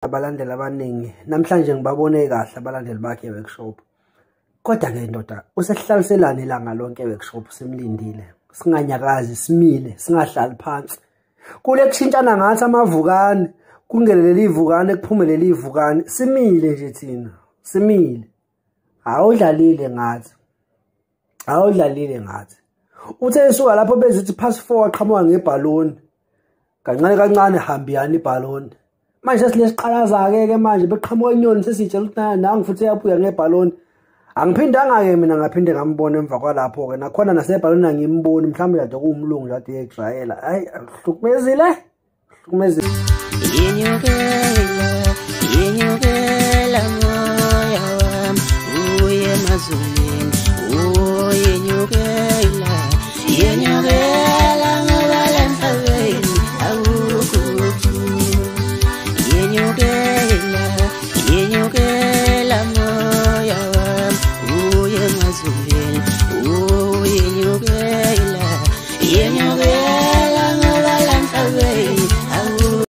abalandeli abaningi namhlanje ngibabone kahle abalandeli bakhe workshop. Kodwa ke ndoda usehlaliselana ilanga lonke workshop simlindile. Singanyakazi simile singahlali phansi. Kule kushintshana ngathi amavukane kungeleli ivukane kuphumeleli ivukane simile nje thina. Simile. Awudlalile ngathi. Awudlalile ngathi. Uthe esuka lapho bezithi pass 4 aqhamuka ngebhaloni. Kancane kancane hambiyani ibhaloni. Manje silesiqalaza ke manje beqhamuka inyoni sesitshela ukuthi nangu futhi yabuya ngebhaloni. Angiphindanga ke mina ngaphinde ngambona emva kwalapho ke nakhona nasebhaloni angimboni mhlawumbe kade kuumlungu kade eXrael. Hayi hlukumezile. Hlukumezile. Yenyukela moya wami uye emazulwini. Oh yenyukela ngoba lemhlabeni akukho. Yenyukela moya wami uye emazulwini. Oh yenyukela